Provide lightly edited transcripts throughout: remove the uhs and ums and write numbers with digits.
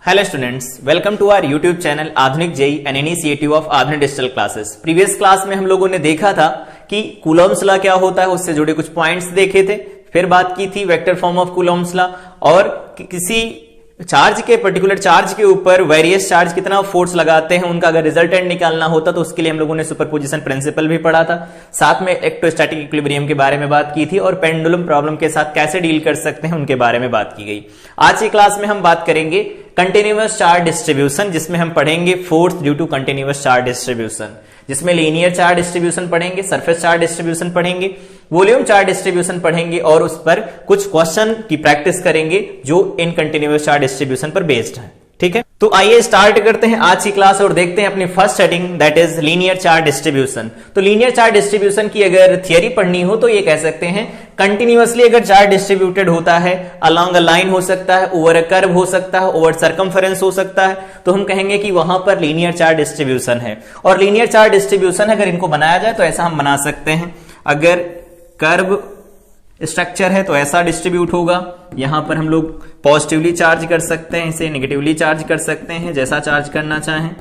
Hello students, welcome to our YouTube channel Aadhunik JEE an initiative of Aadhunik digital classes. Previous class में हम लोगों ने देखा था कि कूलॉम्स लॉ क्या होता है, उससे जुड़े कुछ पॉइंट्स देखे थे। फिर बात की थी vector form of Coulomb's law और किसी चार्ज के पर्टिकुलर चार्ज के ऊपर वेरियस चार्ज कितना फोर्स लगाते हैं, उनका अगर रिजल्टेंट निकालना होता तो उसके लिए हम लोगों ने सुपरपोजिशन प्रिंसिपल भी पढ़ा था। साथ में इलेक्ट्रोस्टैटिक इक्विलिब्रियम के बारे में बात की थी और पेंडुलम प्रॉब्लम के साथ कैसे डील कर सकते हैं उनके बारे में बात की गई। आज की क्लास में हम बात करेंगे कंटिन्यूअस चार्ज डिस्ट्रीब्यूशन, जिसमें हम पढ़ेंगे force due to continuous charge distribution, जिसमें लीनियर चार्ज डिस्ट्रीब्यूशन पढ़ेंगे, सरफेस चार्ज डिस्ट्रीब्यूशन पढ़ेंगे, वॉल्यूम चार्ज डिस्ट्रीब्यूशन पढ़ेंगे और उस पर कुछ क्वेश्चन की प्रैक्टिस करेंगे जो इन कंटिन्यूअस चार्ज डिस्ट्रीब्यूशन पर बेस्ड है। ठीक है, तो आइए स्टार्ट करते हैं आज की क्लास और देखते हैं अपनी first heading, that is linear charge distribution. तो लीनियर चार्ज डिस्ट्रीब्यूशन की अगर थियरी पढ़नी हो तो ये कह सकते हैं कंटिन्यूअसली अगर चार्ज डिस्ट्रीब्यूटेड होता है, अलोंग अ लाइन हो सकता है, ओवर अ कर्व हो सकता है, ओवर सरकमफेरेंस हो सकता है, तो हम कहेंगे कि वहां पर लीनियर चार्ज डिस्ट्रीब्यूशन है। और लीनियर चार्ज डिस्ट्रीब्यूशन अगर इनको बनाया जाए तो ऐसा हम बना सकते हैं, अगर कर्व स्ट्रक्चर है तो ऐसा डिस्ट्रीब्यूट होगा। यहां पर हम लोग पॉजिटिवली चार्ज कर सकते हैं, इसे नेगेटिवली चार्ज कर सकते हैं, जैसा चार्ज करना चाहें।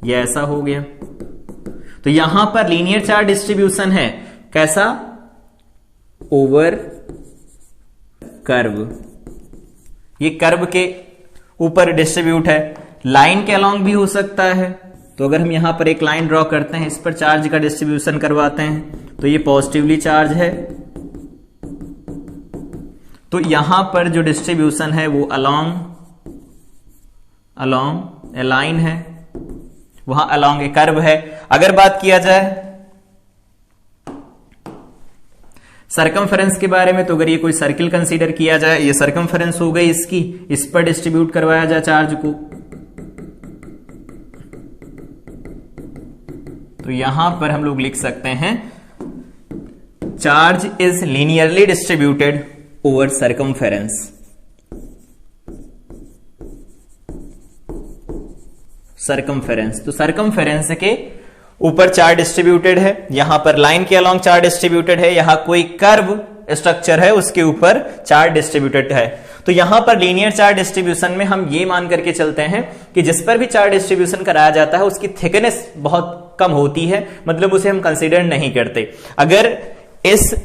यह ऐसा हो गया। तो यहां पर लीनियर चार्ज डिस्ट्रीब्यूशन है, कैसा? Over curve. ये कर्व के ऊपर डिस्ट्रीब्यूट है, लाइन के अलोंग भी हो सकता है। तो अगर हम यहां पर एक लाइन ड्रॉ करते हैं, इस पर चार्ज का डिस्ट्रीब्यूशन करवाते हैं तो ये पॉजिटिवली चार्ज है। तो यहां पर जो डिस्ट्रीब्यूशन है वो अलोंग ए लाइन है, वहां अलोंग ए कर्व है। अगर बात किया जाए सरकमफेरेंस के बारे में, तो अगर ये कोई सर्किल कंसीडर किया जाए, ये सरकमफेरेंस हो गई इसकी, इस पर डिस्ट्रीब्यूट करवाया जाए चार्ज को, तो यहां पर हम लोग लिख सकते हैं charge is linearly distributed over circumference. Circumference, तो सरकमफेरेंस के ऊपर चार्ज डिस्ट्रीब्यूटेड है, यहां पर लाइन के अलोंग चार्ज डिस्ट्रीब्यूटेड है, यहां कोई कर्व स्ट्रक्चर है उसके ऊपर चार्ज डिस्ट्रीब्यूटेड है। तो यहां पर लीनियर चार्ज डिस्ट्रीब्यूशन में हम ये मान करके चलते हैं कि जिस पर भी चार्ज डिस्ट्रीब्यूशन कराया जाता है उसकी थिकनेस बहुत कम होती है, मतलब उसे हम कंसीडर नहीं करते। अगर इस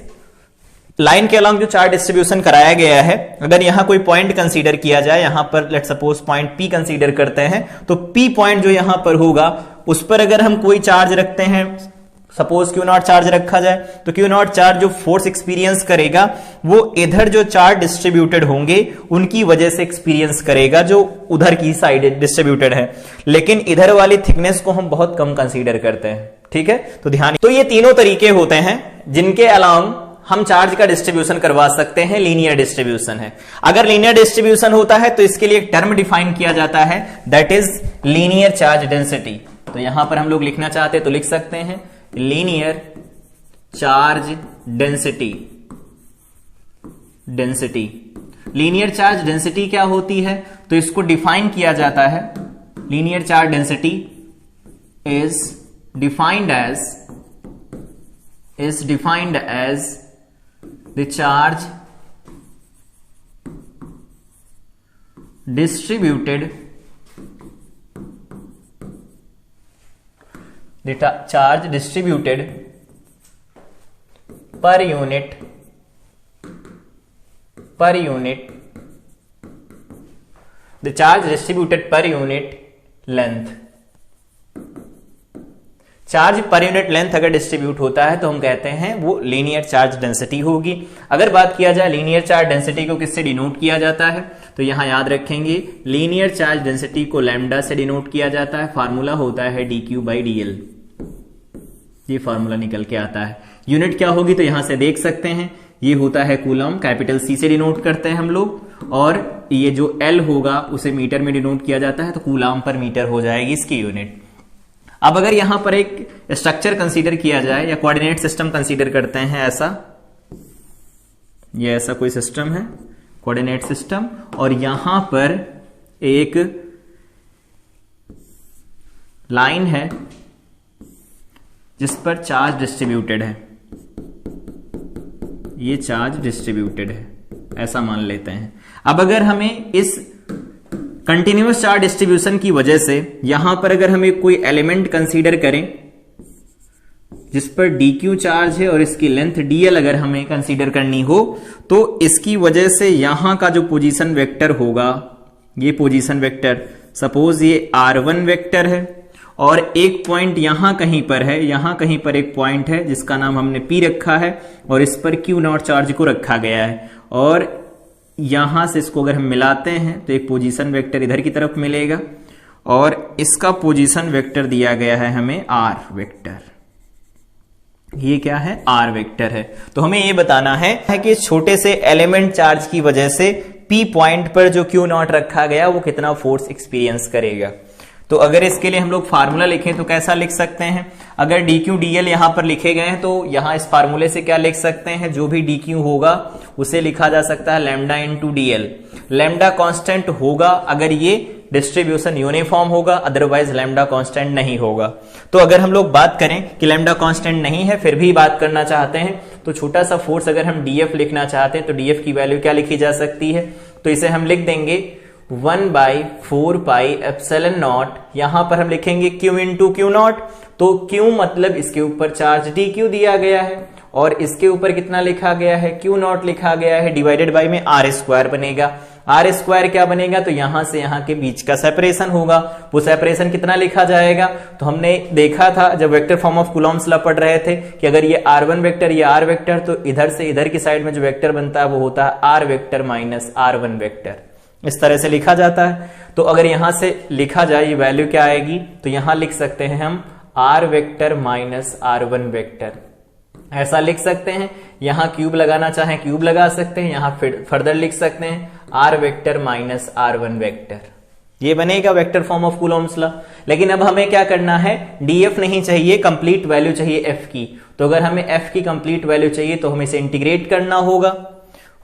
लाइन के अलोंग जो चार्ज डिस्ट्रीब्यूशन कराया गया है, अगर यहां कोई पॉइंट कंसीडर किया जाए, यहां पर let's suppose point P consider करते हैं, तो पी पॉइंट जो यहां पर होगा उस पर अगर हम कोई चार्ज रखते हैं, सपोज क्यू नॉट चार्ज रखा जाए, तो क्यू नॉट चार्ज जो फोर्स एक्सपीरियंस करेगा वो इधर जो चार्ज डिस्ट्रीब्यूटेड होंगे उनकी वजह से एक्सपीरियंस करेगा जो उधर की साइड डिस्ट्रीब्यूटेड है, लेकिन इधर वाली थिकनेस को हम बहुत कम कंसीडर करते हैं। ठीक है, तो ध्यान, तो ये तीनों तरीके होते हैं जिनके अलोंग हम चार्ज का डिस्ट्रीब्यूशन करवा सकते हैं, लीनियर डिस्ट्रीब्यूशन है। अगर लीनियर डिस्ट्रीब्यूशन होता है तो इसके लिए एक टर्म डिफाइन किया जाता है, that is linear charge density. तो यहां पर हम लोग लिखना चाहते तो लिख सकते हैं linear charge density. Linear charge density क्या होती है, तो इसको डिफाइन किया जाता है, linear charge density is defined as the charge distributed per unit the charge distributed per unit length। Charge per unit length अगर डिस्ट्रीब्यूट होता है तो हम कहते हैं वो लीनियर चार्ज डेंसिटी होगी। अगर बात किया जाए लीनियर चार्ज डेंसिटी को किससे डिनोट किया जाता है, तो यहां याद रखेंगे लीनियर चार्ज डेंसिटी को लैम्डा से डिनोट किया जाता है, फार्मूला होता है dQ/dl। ये फार्मूला निकल के आता है। यूनिट क्या होगी तो यहां से देख सकते हैं, ये होता है कूलम, कैपिटल C से डिनोट करते हैं हम लोग, और ये जो L होगा उसे मीटर में डिनोट किया जाता है, तो कूलम पर मीटर हो जाएगी इसकी यूनिट। अब अगर यहां पर एक स्ट्रक्चर कंसीडर किया जाए या कोऑर्डिनेट सिस्टम कंसीडर करते हैं, ये ऐसा कोई सिस्टम है, कोऑर्डिनेट सिस्टम, और यहां पर एक लाइन है जिस पर चार्ज डिस्ट्रीब्यूटेड है, ये चार्ज डिस्ट्रीब्यूटेड है, ऐसा मान लेते हैं। अब अगर हमें इस कंटिन्यूअस चार्ज डिस्ट्रीब्यूशन की वजह से यहां पर अगर हमें कोई एलिमेंट कंसीडर करें जिस पर dq चार्ज है और इसकी लेंथ dl अगर हमें कंसीडर करनी हो, तो इसकी वजह से यहां का जो पोजीशन वेक्टर होगा, ये पोजीशन वेक्टर सपोज ये r1 वेक्टर है और एक पॉइंट यहां कहीं पर है, यहां कहीं पर एक पॉइंट है जिसका नाम हमने p रखा है और इस पर q नॉट चार्ज को रखा गया है, और यहां से इसको अगर हम मिलाते हैं तो एक पोजीशन वेक्टर इधर की तरफ मिलेगा और इसका पोजीशन वेक्टर दिया गया है हमें r वेक्टर। ये क्या है? r वेक्टर है। तो हमें ये बताना है कि छोटे से एलिमेंट चार्ज की वजह से p पॉइंट पर जो q नॉट रखा गया वो कितना फोर्स एक्सपीरियंस करेगा। तो अगर इसके लिए हम लोग फार्मूला लिखें तो कैसा लिख सकते हैं? अगर dq dl यहां पर लिखे गए हैं तो यहां इस फार्मूले से क्या लिख सकते हैं? जो भी dq होगा उसे लिखा जा सकता है lambda into dl। Lambda constant होगा अगर ये डिस्ट्रीब्यूशन यूनिफॉर्म होगा, अदरवाइज लैम्डा कांस्टेंट नहीं होगा। तो अगर हम लोग बात करें कि लैम्डा कांस्टेंट नहीं है फिर भी बात करना चाहते हैं, तो छोटा सा फोर्स अगर हम df लिखना चाहते हैं तो df की वैल्यू क्या लिखी जा सकती है? तो इसे हम लिख देंगे 1/4 पाई एप्सिलॉन नॉट, यहां पर हम लिखेंगे q इंटू क्यू नॉट। तो q मतलब इसके ऊपर चार्ज dq दिया गया है और इसके ऊपर कितना लिखा गया है? q नॉट लिखा गया है, डिवाइडेड बाय में r स्क्वायर बनेगा। r स्क्वायर क्या बनेगा? तो यहां से यहां के बीच का सेपरेशन होगा, वो सेपरेशन कितना लिखा जाएगा? तो हमने देखा था जब vector form of Coulomb's law पढ़ रहे थे कि अगर ये r1 वेक्टर ये r वेक्टर, तो इधर से इधर की साइड में जो वेक्टर बनता है वो होता है r vector minus r1 vector, इस तरह से लिखा जाता है। तो अगर यहां से लिखा जाए ये वैल्यू क्या आएगी? तो यहां लिख सकते हैं हम r vector minus r1 vector, ऐसा लिख सकते हैं। यहां क्यूब लगाना चाहें क्यूब लगा सकते हैं, यहां फर्दर लिख सकते हैं r vector minus r1 vector. ये बनेगा vector form of Coulomb's law. लेकिन अब हमें क्या करना है? df नहीं चाहिए, कंप्लीट वैल्यू चाहिए f की। तो अगर हमें f की कंप्लीट वैल्यू चाहिए तो हमें इसे इंटीग्रेट करना होगा।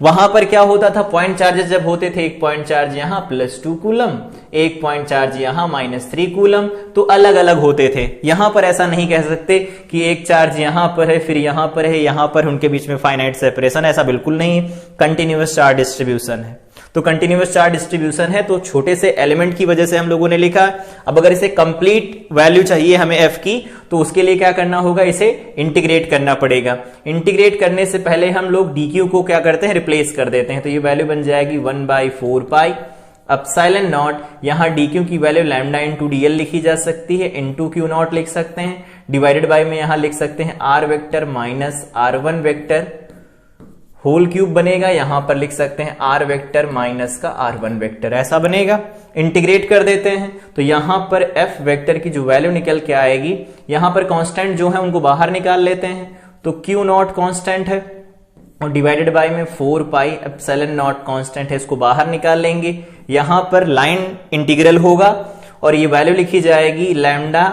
वहां पर क्या होता था? पॉइंट चार्जेस जब होते थे, एक पॉइंट चार्ज यहां +2 कूलम, एक पॉइंट चार्ज यहां -3 कूलम, तो अलग अलग होते थे। यहां पर ऐसा नहीं कह सकते कि एक चार्ज यहां पर है फिर यहां पर है, यहां पर उनके बीच में फाइनाइट सेपरेशन, ऐसा बिल्कुल नहीं। कंटिन्यूअस चार्ज डिस्ट्रीब्यूशन है। तो कंटिन्यूअस चार्ज डिस्ट्रीब्यूशन है तो छोटे से एलिमेंट की वजह से हम लोगों ने लिखा। अब अगर इसे कंप्लीट वैल्यू चाहिए हमें f की, तो उसके लिए क्या करना होगा? इसे इंटीग्रेट करना पड़ेगा। इंटीग्रेट करने से पहले हम लोग dq को क्या करते हैं? रिप्लेस कर देते हैं। तो ये वैल्यू बन जाएगी 1/4 पाई एप्सिलॉन नॉट, यहां dq की वैल्यू लैम्डा इंटू dl लिखी जा सकती है, इंटू क्यू नॉट लिख सकते हैं, डिवाइडेड बाय में यहां लिख सकते हैं r vector minus r1 vector, whole cube बनेगा, यहां पर लिख सकते हैं r वेक्टर माइनस का r1 वेक्टर, ऐसा बनेगा। इंटीग्रेट कर देते हैं तो यहां पर f वेक्टर की जो वैल्यू निकल के आएगी, यहां पर कांस्टेंट जो है उनको बाहर निकाल लेते हैं, तो q नॉट कांस्टेंट है और डिवाइडेड बाय में 4 पाई एप्सिलॉन नॉट कांस्टेंट है, इसको बाहर निकाल लेंगे। यहां पर लाइन इंटीग्रल होगा और ये वैल्यू लिखी जाएगी लैम्डा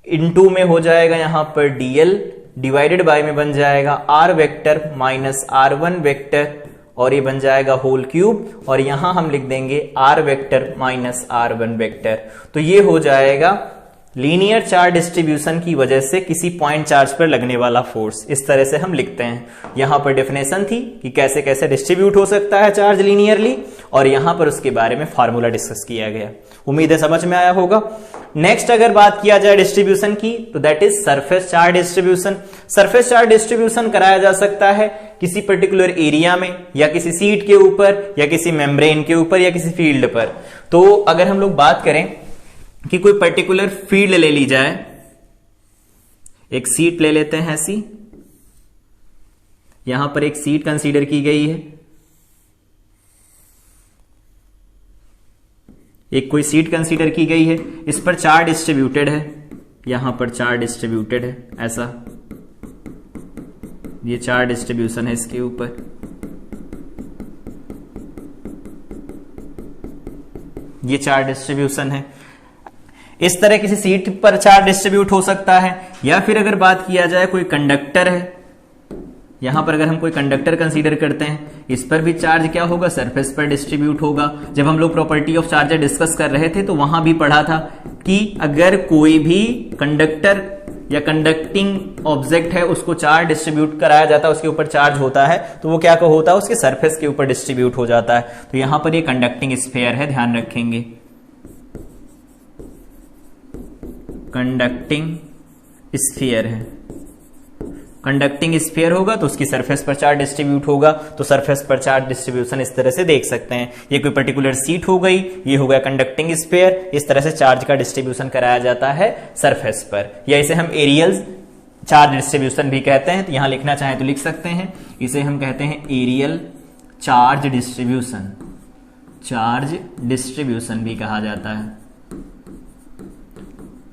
इनटू में हो जाएगा यहां पर dl, डिवाइडेड बाय में बन जाएगा r vector minus r1 vector और ये बन जाएगा होल क्यूब, और यहां हम लिख देंगे r vector minus r1 vector. तो ये हो जाएगा लीनियर चार्ज डिस्ट्रीब्यूशन की वजह से किसी पॉइंट चार्ज पर लगने वाला फोर्स, इस तरह से हम लिखते हैं। यहां पर डेफिनेशन थी कि कैसे कैसे डिस्ट्रीब्यूट हो सकता है चार्ज लीनियरली, और यहां पर उसके बारे में फार्मूला डिस्कस किया गया। उम्मीद है समझ में आया होगा। नेक्स्ट अगर बात किया जाए डिस्ट्रीब्यूशन की, तो that is surface charge distribution. Surface charge distribution कराया जा सकता है किसी पर्टिकुलर एरिया में, या किसी सीट के ऊपर, या किसी मेम्ब्रेन के ऊपर, या किसी फील्ड पर। तो अगर हम लोग बात करें कि कोई पर्टिकुलर फील्ड ले ली जाए, एक सीट ले लेते हैं ऐसी, यहां पर एक सीट कंसीडर की गई है, एक कोई सीट कंसीडर की गई है, इस पर चार्ज डिस्ट्रीब्यूटेड है, यहां पर चार्ज डिस्ट्रीब्यूटेड है, ऐसा ये चार्ज डिस्ट्रीब्यूशन है इसके ऊपर। ये चार्ज डिस्ट्रीब्यूशन है। इस तरह किसी सीट पर चार्ज डिस्ट्रीब्यूट हो सकता है। या फिर अगर बात किया जाए कोई कंडक्टर है, यहां पर अगर हम कोई कंडक्टर कंसीडर करते हैं, इस पर भी चार्ज क्या होगा? सरफेस पर डिस्ट्रीब्यूट होगा। जब हम लोग प्रॉपर्टी ऑफ चार्जर डिस्कस कर रहे थे तो वहां भी पढ़ा था कि अगर कोई भी कंडक्टर या कंडक्टिंग ऑब्जेक्ट है उसको चार्ज डिस्ट्रीब्यूट कराया जाता है, उसके ऊपर चार्ज होता है, तो वो क्या होता है, उसके सरफेस के ऊपर डिस्ट्रीब्यूट हो जाता है। तो यहां पर ये कंडक्टिंग स्फीयर है, ध्यान रखेंगे, कंडक्टिंग स्फीयर है। कंडक्टिंग स्फीयर होगा तो उसकी सरफेस पर चार्ज डिस्ट्रीब्यूट होगा, तो सरफेस पर चार्ज डिस्ट्रीब्यूशन इस तरह से देख सकते हैं। ये कोई पर्टिकुलर सीट हो गई, ये हो गया कंडक्टिंग स्फीयर, इस तरह से चार्ज का डिस्ट्रीब्यूशन कराया जाता है सरफेस पर, या इसे हम एरियल चार्ज डिस्ट्रीब्यूशन भी कहते हैं। तो यहां लिखना चाहे तो लिख सकते हैं, इसे हम कहते हैं areal charge distribution, charge distribution भी कहा जाता है।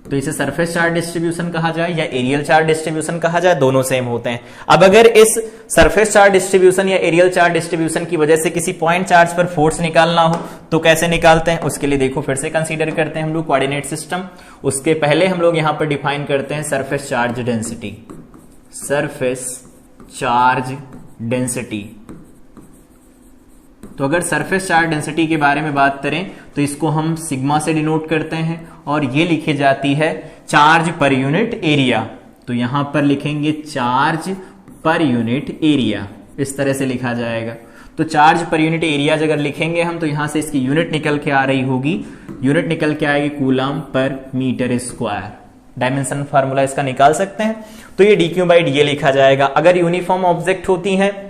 तो इसे सरफेस चार्ज डिस्ट्रीब्यूशन कहा जाए या एरियल चार्ज डिस्ट्रीब्यूशन कहा जाए, दोनों सेम होते हैं। अब अगर इस सरफेस चार्ज डिस्ट्रीब्यूशन या एरियल चार्ज डिस्ट्रीब्यूशन की वजह से किसी पॉइंट चार्ज पर फोर्स निकालना हो तो कैसे निकालते हैं, उसके लिए देखो फिर से कंसीडर करते हैं हम लोग कोऑर्डिनेट सिस्टम। उसके पहले हम लोग यहां पर डिफाइन करते हैं surface charge density, surface charge density. तो अगर सरफेस चार्ज डेंसिटी के बारे में बात करें तो इसको हम सिग्मा से डिनोट करते हैं, और ये लिखी जाती है चार्ज पर यूनिट एरिया। तो यहां पर लिखेंगे चार्ज पर यूनिट एरिया, इस तरह से लिखा जाएगा। तो चार्ज पर यूनिट एरिया अगर लिखेंगे हम, तो यहां से इसकी यूनिट निकल के आ रही होगी, यूनिट निकल के आएगी coulomb per metre square. Dimension formula इसका निकाल सकते हैं, तो ये dQ/dA लिखा जाएगा। अगर यूनिफॉर्म ऑब्जेक्ट होती है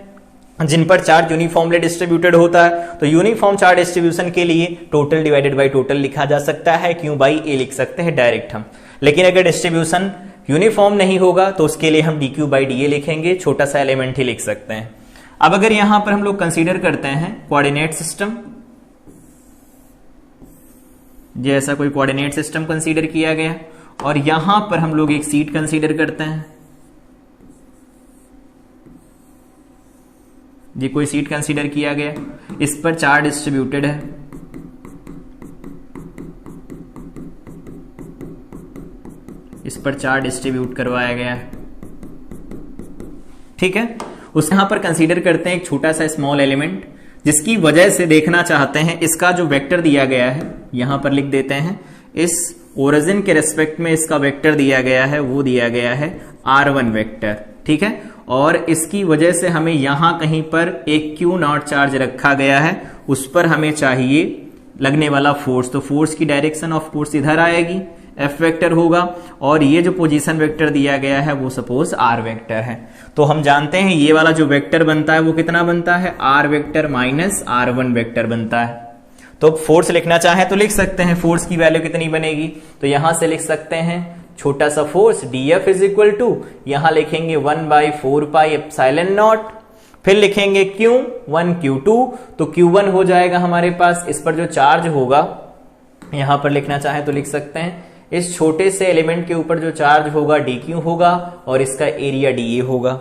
जिन पर चार्ज यूनिफॉर्मली डिस्ट्रीब्यूटेड होता है, तो यूनिफॉर्म चार्ज डिस्ट्रीब्यूशन के लिए टोटल डिवाइडेड बाय टोटल लिखा जा सकता है, Q/A लिख सकते हैं डायरेक्ट हम। लेकिन अगर डिस्ट्रीब्यूशन यूनिफॉर्म नहीं होगा तो उसके लिए हम dQ/dA लिखेंगे, छोटा सा एलिमेंट ही लिख सकते हैं। अब अगर यहां पर हम लोग कंसीडर करते हैं कोऑर्डिनेट सिस्टम, जैसा कोई कोऑर्डिनेट सिस्टम कंसीडर किया गया, और यहां पर हम लोग एक सीट कंसीडर करते हैं, ये कोई सीट कंसीडर किया गया, इस पर चार्ज डिस्ट्रीब्यूटेड है, इस पर चार्ज डिस्ट्रीब्यूट करवाया गया है, ठीक है। उस यहां पर कंसीडर करते हैं एक छोटा सा स्मॉल एलिमेंट, जिसकी वजह से देखना चाहते हैं इसका जो वेक्टर दिया गया है, यहां पर लिख देते हैं, इस ओरिजिन के रेस्पेक्ट में इसका वेक्टर दिया गया है, वो दिया गया है R1 वेक्टर, ठीक है। और इसकी वजह से हमें यहां कहीं पर एक Q0 चार्ज रखा गया है, उस पर हमें चाहिए लगने वाला फोर्स। तो फोर्स की डायरेक्शन ऑफ कोर्स इधर आएगी, F वेक्टर होगा, और ये जो पोजीशन वेक्टर दिया गया है वो सपोज R वेक्टर है। तो हम जानते हैं ये वाला जो वेक्टर बनता है वो कितना बनता है, R vector minus R1 vector बनता है। तो फोर्स लिखना चाहे तो लिख सकते हैं, फोर्स की वैल्यू कितनी बनेगी, तो यहां से लिख सकते हैं छोटा सा force dF is equal to, यहां लिखेंगे 1/4πε0, फिर लिखेंगे Q1 Q2, तो Q1 हो जाएगा हमारे पास, इस पर जो चार्ज होगा यहां पर लिखना चाहे तो लिख सकते हैं, इस छोटे से एलिमेंट के ऊपर जो चार्ज होगा dQ होगा, और इसका एरिया dA होगा।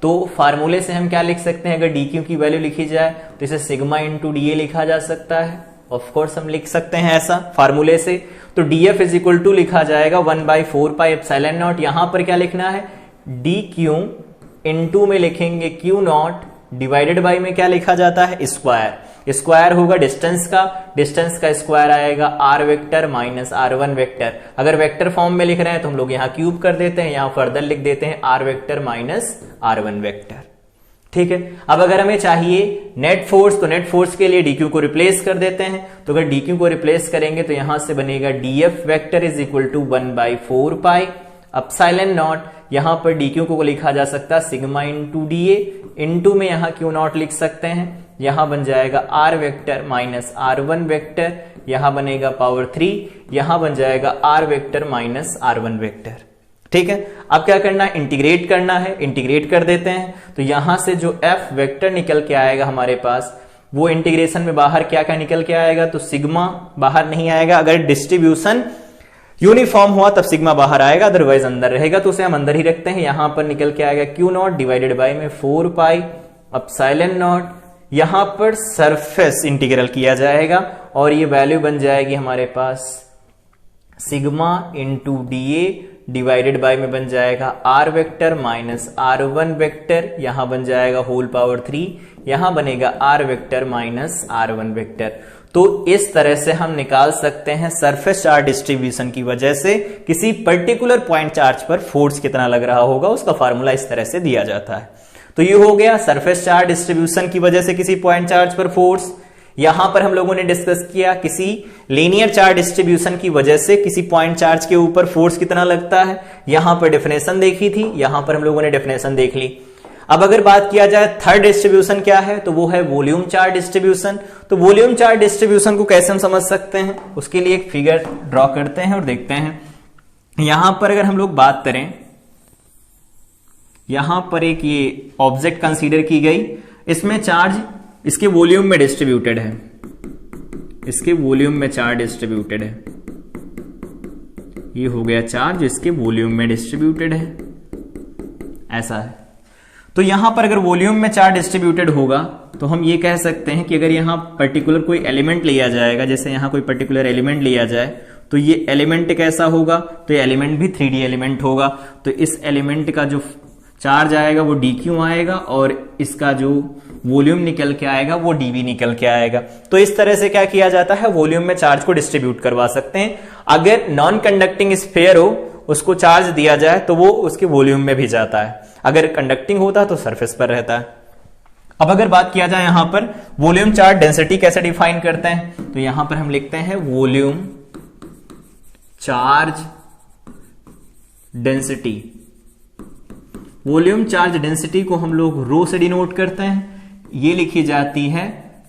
तो फार्मूले से हम क्या लिख सकते हैं, अगर dQ की वैल्यू लिखी जाए तो इसे सिग्मा इंटू dA लिखा जा सकता है, ऑफ कोर्स हम लिख सकते हैं ऐसा फार्मूले से। तो dF इज इक्वल टू लिखा जाएगा 1/4πε0, यहां पर क्या लिखना है, dQ इंटू में लिखेंगे Q0, डिवाइडेड बाई में क्या लिखा जाता है, स्क्वायर। स्क्वायर होगा डिस्टेंस का स्क्वायर आएगा R vector minus R1 vector. अगर वेक्टर फॉर्म में लिख रहे हैं तो हम लोग यहाँ क्यूब कर देते हैं, यहां फर्दर लिख देते हैं R vector minus R1 vector, ठीक है। अब अगर हमें चाहिए नेट फोर्स, तो नेट फोर्स के लिए dQ को रिप्लेस कर देते हैं। तो अगर dQ को रिप्लेस करेंगे तो यहां से बनेगा dF vector is equal to 1/4πε0। यहां पर dQ को लिखा जा सकता है सिग्मा इंटू dA, इंटू में यहां Q0 लिख सकते हैं, यहां बन जाएगा R vector minus R1 vector, यहां बनेगा पावर 3, यहां बन जाएगा R vector minus R1 vector, ठीक है। अब क्या करना है, इंटीग्रेट करना है, इंटीग्रेट कर देते हैं। तो यहां से जो F वेक्टर निकल के आएगा हमारे पास, वो इंटीग्रेशन में बाहर क्या क्या निकल के आएगा, तो सिग्मा बाहर नहीं आएगा। अगर डिस्ट्रीब्यूशन यूनिफॉर्म हुआ तब सिग्मा बाहर आएगा, अदरवाइज अंदर रहेगा, तो उसे हम अंदर ही रखते हैं। यहां पर निकल के आएगा Q0 डिवाइडेड बाई में 4πε0। यहां पर सरफेस इंटीग्रल किया जाएगा और ये वैल्यू बन जाएगी हमारे पास sigma into dA divided by में बन जाएगा R vector minus R1 vector, यहां बन जाएगा होल पावर 3, यहां बनेगा R vector minus R1 vector. तो इस तरह से हम निकाल सकते हैं सरफेस चार्ज डिस्ट्रीब्यूशन की वजह से किसी पर्टिकुलर पॉइंट चार्ज पर फोर्स कितना लग रहा होगा, उसका फार्मूला इस तरह से दिया जाता है। तो ये हो गया सरफेस चार्ज डिस्ट्रीब्यूशन की वजह से किसी पॉइंट चार्ज पर फोर्स। यहां पर हम लोगों ने डिस्कस किया किसी लीनियर चार्ज डिस्ट्रीब्यूशन की वजह से किसी पॉइंट चार्ज के ऊपर फोर्स कितना लगता है। यहां पर डेफिनेशन देखी थी, यहां पर हम लोगों ने डेफिनेशन देख ली। अब अगर बात किया जाए थर्ड डिस्ट्रीब्यूशन क्या है, तो वो है वॉल्यूम चार्ज डिस्ट्रीब्यूशन। तो वॉल्यूम चार्ज डिस्ट्रीब्यूशन को कैसे हम समझ सकते हैं, उसके लिए एक फिगर ड्रॉ करते हैं और देखते हैं। यहां पर अगर हम लोग बात करें, यहां पर एक ये ऑब्जेक्ट कंसीडर की गई, इसमें चार्ज इसके वॉल्यूम में डिस्ट्रीब्यूटेड है, इसके वॉल्यूम में चार्ज डिस्ट्रीब्यूटेड है। ये हो गया चार्ज इसके वॉल्यूम में डिस्ट्रीब्यूटेड है, ऐसा है। तो यहां पर अगर वॉल्यूम में चार्ज डिस्ट्रीब्यूटेड होगा तो हम ये कह सकते हैं कि अगर यहां पर्टिकुलर कोई एलिमेंट लिया जाएगा, जैसे यहां कोई पर्टिकुलर एलिमेंट लिया जाए, तो ये एलिमेंट कैसा होगा, तो ये एलिमेंट भी 3D एलिमेंट होगा। तो इस एलिमेंट का जो चार्ज आएगा वो dq आएगा और इसका जो वॉल्यूम निकल के आएगा वो dv निकल के आएगा। तो इस तरह से क्या किया जाता है, वॉल्यूम में चार्ज को डिस्ट्रीब्यूट करवा सकते हैं। अगर नॉन कंडक्टिंग स्फीयर हो, उसको चार्ज दिया जाए तो वो उसके वॉल्यूम में भी जाता है, अगर कंडक्टिंग होता तो सरफेस पर रहता है। अब अगर बात किया जाए यहां पर वॉल्यूम चार्ज डेंसिटी कैसे डिफाइन करते हैं, तो यहां पर हम लिखते हैं volume charge density. Volume charge density को हम लोग रो से डिनोट करते हैं। ये लिखी जाती है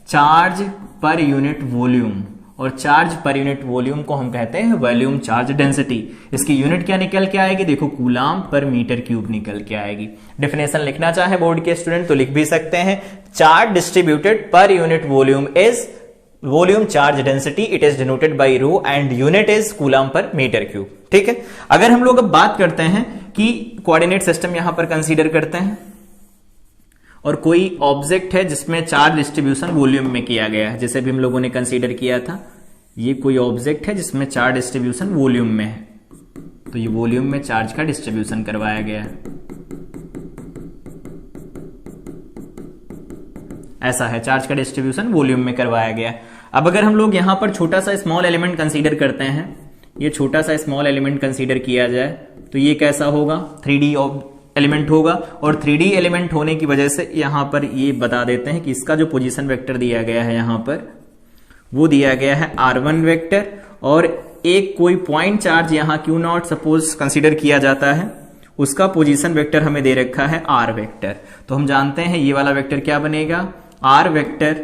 चार्ज पर यूनिट वॉल्यूम, और चार्ज पर यूनिट वॉल्यूम को हम कहते हैं वॉल्यूम चार्ज डेंसिटी। इसकी यूनिट क्या निकल के आएगी, देखो कूलाम पर मीटर क्यूब निकल के आएगी। डेफिनेशन लिखना चाहे बोर्ड के स्टूडेंट तो लिख भी सकते हैं, charge distributed per unit volume is volume charge density, it is denoted by rho and unit is coulomb per metre cube. ठीक है। अगर हम लोग अब बात करते हैं कि कोऑर्डिनेट सिस्टम यहां पर कंसीडर करते हैं और कोई ऑब्जेक्ट है जिसमें चार्ज डिस्ट्रीब्यूशन वॉल्यूम में किया गया है, जैसे भी हम लोगों ने कंसीडर किया था, ये कोई ऑब्जेक्ट है जिसमें चार्ज डिस्ट्रीब्यूशन वॉल्यूम में है, तो ये वॉल्यूम में चार्ज का डिस्ट्रीब्यूशन करवाया गया है, ऐसा है, चार्ज का डिस्ट्रीब्यूशन वॉल्यूम में करवाया गया है। अब अगर हम लोग यहां पर छोटा सा स्मॉल एलिमेंट कंसीडर करते हैं, ये छोटा सा स्मॉल एलिमेंट कंसीडर किया जाए तो ये कैसा होगा, 3D एलिमेंट होगा। और 3D एलिमेंट होने की वजह से यहां पर ये बता देते हैं कि इसका जो पोजीशन वेक्टर दिया गया है यहां पर, वो दिया गया है r1 वेक्टर, और एक कोई पॉइंट चार्ज यहां Q0 सपोज कंसीडर किया जाता है, उसका पोजीशन वेक्टर हमें दे रखा है r वेक्टर। तो हम जानते हैं ये वाला वेक्टर क्या बनेगा, r vector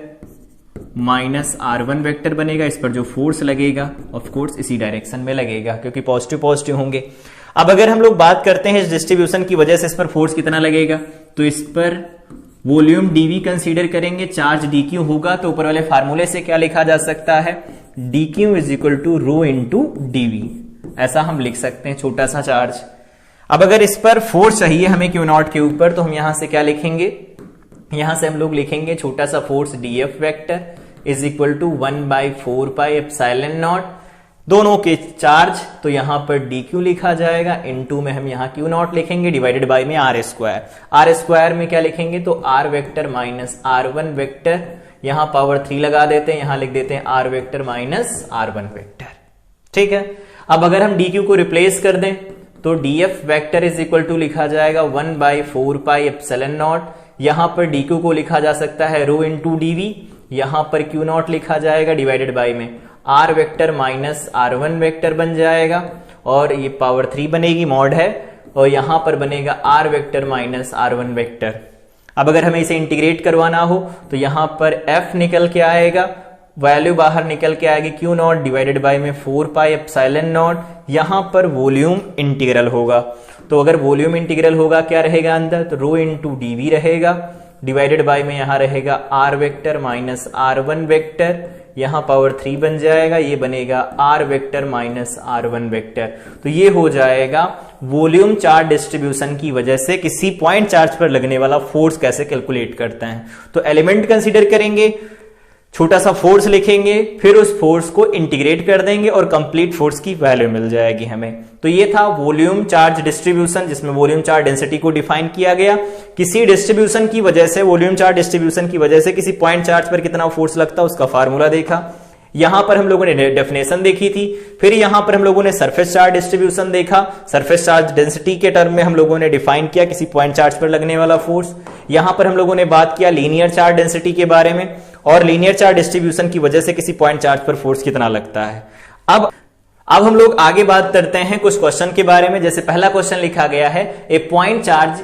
minus r1 vector बनेगा। इस पर जो फोर्स लगेगा ऑफ कोर्स इसी डायरेक्शन में लगेगा, क्योंकि पॉजिटिव पॉजिटिव होंगे। अब अगर हम लोग बात करते हैं इस डिस्ट्रीब्यूशन की वजह से इस पर फोर्स कितना लगेगा, तो इस पर वॉल्यूम dv कंसीडर करेंगे, चार्ज dq होगा, तो ऊपर वाले फार्मूले से क्या लिखा जा सकता है, dq is equal to rho into dv, ऐसा हम लिख सकते हैं, छोटा सा चार्ज। अब अगर इस पर फोर्स चाहिए हमें Q0 के ऊपर, तो हम यहां से क्या लिखेंगे, यहां से हम लोग लिखेंगे छोटा सा force dF vector is equal to 1/4 pi epsilon naught, दोनों के चार्ज, तो यहां पर dq लिखा जाएगा, इनटू में हम यहां Q0 लिखेंगे, डिवाइडेड बाय में r स्क्वायर। r स्क्वायर में क्या लिखेंगे, तो r vector minus r1 vector, यहां पावर 3 लगा देते हैं, यहां लिख देते हैं r vector minus r1 vector. ठीक है। अब अगर हम dq को रिप्लेस कर दें तो dF vector is equal to लिखा जाएगा 1/4 पाई एप्सिलॉन नॉट, यहां पर dq को लिखा जा सकता है रो इंटू dv, यहां पर Q0 लिखा जाएगा, डिवाइडेड बाय में r vector minus r1 vector बन जाएगा, और ये पावर 3 बनेगी, मॉड है, और यहां पर बनेगा r vector minus r1 vector. अब अगर हमें इसे इंटीग्रेट करवाना हो तो यहां पर f निकल के आएगा, वैल्यू बाहर निकल के आएगी Q0 डिवाइडेड बाय में 4 पाई एप्सिलॉन नॉट, यहां पर वॉल्यूम इंटीग्रल होगा। तो अगर वॉल्यूम इंटीग्रल होगा क्या रहेगा अंदर, तो रो इंटू dv रहेगा, डिवाइडेड बाय में यहां रहेगा r vector minus r1 vector, यहां पावर 3 बन जाएगा, ये बनेगा r vector minus r1 vector. तो ये हो जाएगा वॉल्यूम चार्ज डिस्ट्रीब्यूशन की वजह से किसी पॉइंट चार्ज पर लगने वाला फोर्स कैसे कैलकुलेट करते हैं। तो एलिमेंट कंसीडर करेंगे, छोटा सा फोर्स लिखेंगे, फिर उस फोर्स को इंटीग्रेट कर देंगे और कंप्लीट फोर्स की वैल्यू मिल जाएगी हमें। तो ये था वॉल्यूम चार्ज डिस्ट्रीब्यूशन, जिसमें वॉल्यूम चार्ज डेंसिटी को डिफाइन किया गया। किसी डिस्ट्रीब्यूशन की वजह से, वॉल्यूम चार्ज डिस्ट्रीब्यूशन की वजह से किसी पॉइंट चार्ज पर कितना फोर्स लगता है उसका फार्मूला देखा। यहां पर हम लोगों ने डेफिनेशन देखी थी। फिर यहां पर हम लोगों ने सरफेस चार्ज डिस्ट्रीब्यूशन देखा। सरफेस चार्ज डेंसिटी के टर्म में हम लोगों ने डिफाइन किया किसी पॉइंट चार्ज पर लगने वाला फोर्स। यहां पर हम लोगों ने बात किया लीनियर चार्ज डेंसिटी के बारे में और लीनियर चार्ज डिस्ट्रीब्यूशन की वजह से किसी पॉइंट चार्ज पर फोर्स कितना लगता है। अब हम लोग आगे बात करते हैं कुछ क्वेश्चन के बारे में। जैसे पहला क्वेश्चन लिखा गया है, a point charge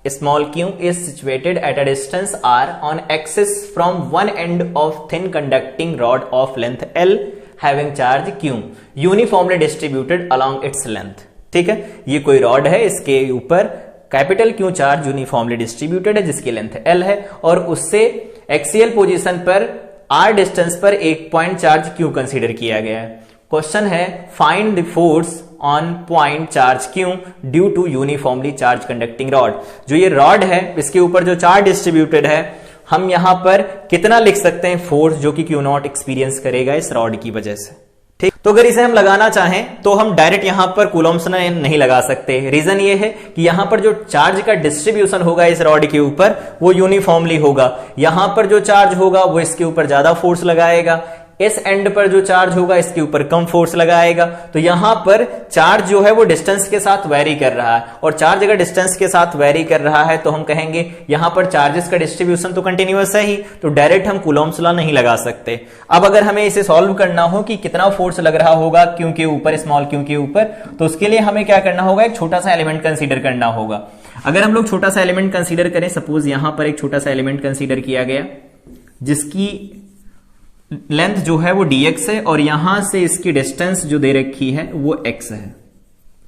small q is situated at a distance r on axis from one end of thin conducting rod of length l having charge q uniformly distributed along its length। ठीक है, ये कोई rod है, इसके ऊपर capital Q charge uniformly distributed है जिसकी length L है और उससे एक्सियल पोजीशन पर r डिस्टेंस पर एक पॉइंट चार्ज Q कंसीडर किया गया है। क्वेश्चन है find the force on point charge Q due to uniformly charged conducting rod. जो ये रॉड है इसके ऊपर जो चार्ज डिस्ट्रीब्यूटेड है, हम यहां पर कितना लिख सकते हैं फोर्स जो कि Q नॉट एक्सपीरियंस करेगा इस रॉड की वजह से। ठीक, तो अगर इसे हम लगाना चाहें तो हम डायरेक्ट यहां पर कूलम्ब्स नहीं लगा सकते। रीजन ये है कि यहां पर जो चार्ज का डिस्ट्रीब्यूशन होगा इस रॉड के ऊपर वो यूनिफॉर्मली होगा। यहां पर जो चार्ज होगा वो इसके ऊपर ज्यादा फोर्स लगाएगा, इस एंड पर जो चार्ज होगा इसके ऊपर कम फोर्स लगाएगा। तो यहां पर चार्ज जो है वो डिस्टेंस के साथ वेरी कर रहा है और चार्ज अगर डिस्टेंस के साथ वेरी कर रहा है तो हम कहेंगे यहां पर चार्जेस का डिस्ट्रीब्यूशन तो कंटिन्यूअस है ही, तो डायरेक्ट हम कूलम्ब्स लॉ नहीं लगा सकते। अब अगर हमें इसे सॉल्व करना हो कि कितना फोर्स लग रहा होगा Q के ऊपर, स्मॉल q के ऊपर, तो उसके लिए हमें क्या करना होगा, एक छोटा सा एलिमेंट कंसीडर करना होगा। अगर हम लोग छोटा सा एलिमेंट कंसीडर करें, सपोज यहां पर एक छोटा सा एलिमेंट कंसीडर किया गया जिसकी लेंथ जो है वो dx है और यहां से इसकी डिस्टेंस जो दे रखी है वो x है,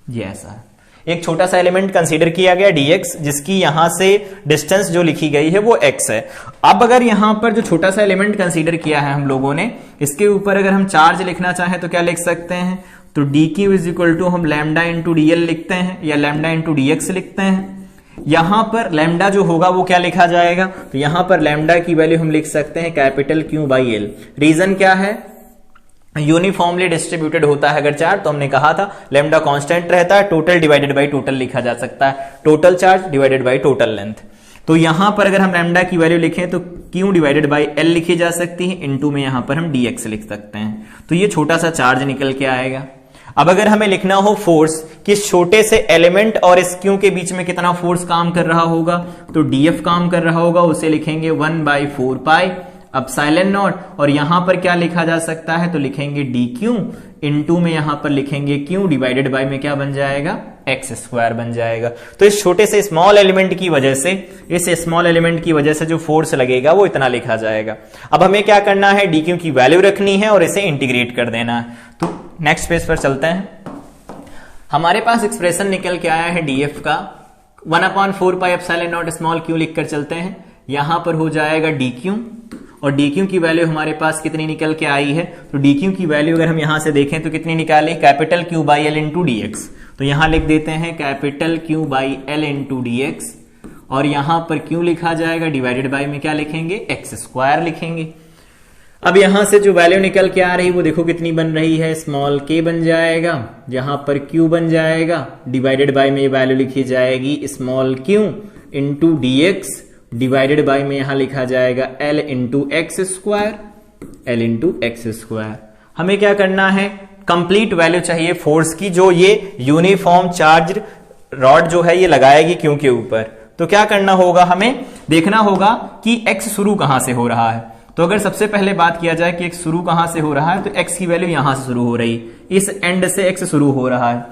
ये ऐसा है। एक छोटा सा एलिमेंट कंसीडर किया गया dx जिसकी यहां से डिस्टेंस जो लिखी गई है वो x है। अब अगर यहां पर जो छोटा सा एलिमेंट कंसीडर किया है हम लोगों ने, इसके ऊपर अगर हम चार्ज लिखना चाहें तो क्या लिख सकते हैं, तो dq इज इक्वल टू हम लैम्डा इंटू dl लिखते हैं या लैम्डा इंटू dx लिखते हैं। यहां पर लैम्डा जो होगा वो क्या लिखा जाएगा, तो यहां पर लैम्डा की वैल्यू हम लिख सकते हैं capital Q by L। Reason क्या है, यूनिफॉर्मली डिस्ट्रीब्यूटेड होता है अगर चार्ज, तो हमने कहा था लैम्डा कांस्टेंट रहता है, टोटल डिवाइडेड बाई टोटल लिखा जा सकता है, total charge divided by total length. तो यहां पर अगर हम लैम्डा की वैल्यू लिखें तो Q डिवाइडेड बाई L लिखी जा सकती है, इनटू में यहां पर हम dx लिख सकते हैं। तो ये छोटा सा चार्ज निकल के आएगा। अब अगर हमें लिखना हो फोर्स कि छोटे से एलिमेंट और इस Q के बीच में कितना फोर्स काम कर रहा होगा, तो dF काम कर रहा होगा, उसे लिखेंगे 1/4 पाई एप्सिलॉन नॉट। और यहां पर क्या लिखा जा सकता है, तो लिखेंगे dQ इनटू में यहां पर लिखेंगे Q डिवाइडेड बाय में क्या बन जाएगा, x स्क्वायर बन जाएगा। तो इस छोटे से स्मॉल एलिमेंट की वजह से, इस स्मॉल एलिमेंट की वजह से जो फोर्स लगेगा वो इतना लिखा जाएगा। अब हमें क्या करना है, dQ की वैल्यू रखनी है और इसे इंटीग्रेट कर देना है। तो नेक्स्ट पेज पर चलते हैं। हमारे पास एक्सप्रेशन निकल के आया है dF का 1/4 pi epsilon not small q लिखकर चलते हैं। यहां पर हो जाएगा dQ और dQ की वैल्यू हमारे पास कितनी निकल के आई है, तो dQ की वैल्यू अगर हम यहां से देखें तो कितनी निकाली, capital Q by L into dx। तो यहां लिख देते हैं capital Q by L into dx और यहां पर Q लिखा जाएगा, डिवाइडेड बाई में क्या लिखेंगे, x स्क्वायर लिखेंगे। अब यहां से जो वैल्यू निकल के आ रही वो देखो कितनी बन रही है, स्मॉल k बन जाएगा, यहां पर Q बन जाएगा, डिवाइडेड बाय में ये वैल्यू लिखी जाएगी small q into dx, divided by में यहां लिखा जाएगा L into x square, L into x square. हमें क्या करना है, कंप्लीट वैल्यू चाहिए फोर्स की जो ये यूनिफॉर्म चार्ज रॉड जो है ये लगाएगी Q के ऊपर। तो क्या करना होगा, हमें देखना होगा कि x शुरू कहां से हो रहा है। तो अगर सबसे पहले बात किया जाए कि x शुरू कहां से हो रहा है, तो x की वैल्यू यहां से शुरू हो रही, इस एंड से x शुरू हो रहा है,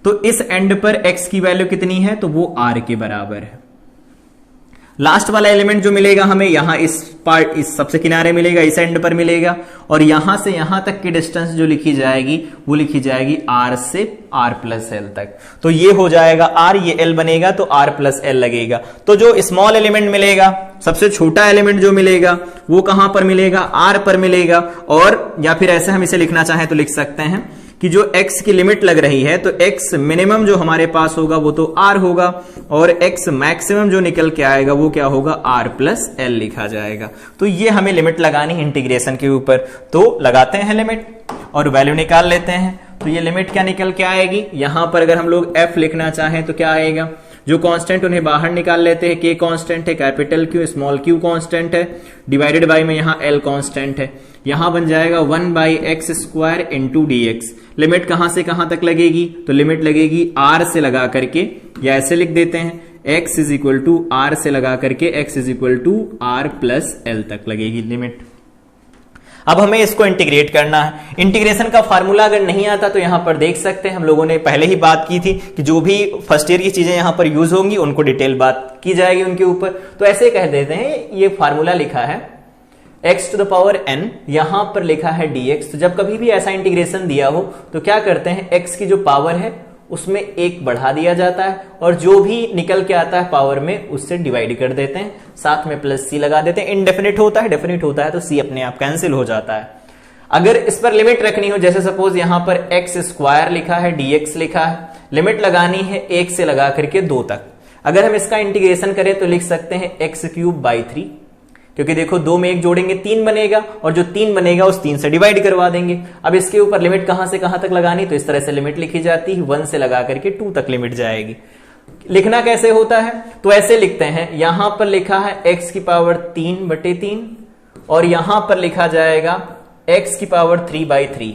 तो इस एंड पर x की वैल्यू कितनी है, तो वो r के बराबर है। लास्ट वाला एलिमेंट जो मिलेगा हमें यहां इस पार्ट, इस सबसे किनारे मिलेगा, इस एंड पर मिलेगा और यहां से यहां तक की डिस्टेंस जो लिखी जाएगी वो लिखी जाएगी r से r प्लस एल तक। तो ये हो जाएगा r, ये l बनेगा तो r प्लस एल लगेगा। तो जो स्मॉल एलिमेंट मिलेगा, सबसे छोटा एलिमेंट जो मिलेगा वो कहां पर मिलेगा, r पर मिलेगा। और या फिर ऐसे हम इसे लिखना चाहें तो लिख सकते हैं कि जो x की लिमिट लग रही है तो x मिनिमम जो हमारे पास होगा वो तो r होगा और x मैक्सिमम जो निकल के आएगा वो क्या होगा, r प्लस एल लिखा जाएगा। तो ये हमें लिमिट लगानी है इंटीग्रेशन के ऊपर। तो लगाते हैं लिमिट और वैल्यू निकाल लेते हैं। तो ये लिमिट क्या निकल के आएगी, यहां पर अगर हम लोग f लिखना चाहें तो क्या आएगा, जो कांस्टेंट उन्हें बाहर निकाल लेते हैं, k कांस्टेंट है, capital Q small q constant है, डिवाइडेड बाय में यहां l कांस्टेंट है। यहां बन जाएगा 1/x² इंटू dx। लिमिट कहां से कहां तक लगेगी, तो लिमिट लगेगी r से लगा करके, या ऐसे लिख देते हैं x is equal to r से लगा करके x is equal to r plus l तक लगेगी लिमिट। अब हमें इसको इंटीग्रेट करना है। इंटीग्रेशन का फार्मूला अगर नहीं आता तो यहां पर देख सकते हैं, हम लोगों ने पहले ही बात की थी कि जो भी फर्स्ट ईयर की चीजें यहां पर यूज होंगी उनको डिटेल बात की जाएगी उनके ऊपर। तो ऐसे कह देते हैं, ये फार्मूला लिखा है x to the power n, यहां पर लिखा है dx। तो जब कभी भी ऐसा इंटीग्रेशन दिया हो तो क्या करते हैं, x की जो पावर है उसमें एक बढ़ा दिया जाता है और जो भी निकल के आता है पावर में उससे डिवाइड कर देते हैं, साथ में प्लस सी लगा देते हैं। इनडेफिनिट होता है, डेफिनिट होता है तो सी अपने आप कैंसिल हो जाता है। अगर इस पर लिमिट रखनी हो, जैसे सपोज यहां पर x² लिखा है, dx लिखा है, लिमिट लगानी है 1 से लगा करके 2 तक। अगर हम इसका इंटीग्रेशन करें तो लिख सकते हैं x³ 3, क्योंकि देखो 2 में 1 जोड़ेंगे 3 बनेगा और जो 3 बनेगा उस 3 से डिवाइड करवा देंगे। अब इसके ऊपर लिमिट कहां से कहां तक लगानी, तो इस तरह से लिमिट लिखी जाती है, 1 से लगा करके 2 तक लिमिट जाएगी। लिखना कैसे होता है, तो ऐसे लिखते हैं, यहां पर लिखा है x की पावर 3/3 और यहां पर लिखा जाएगा x की पावर 3/3।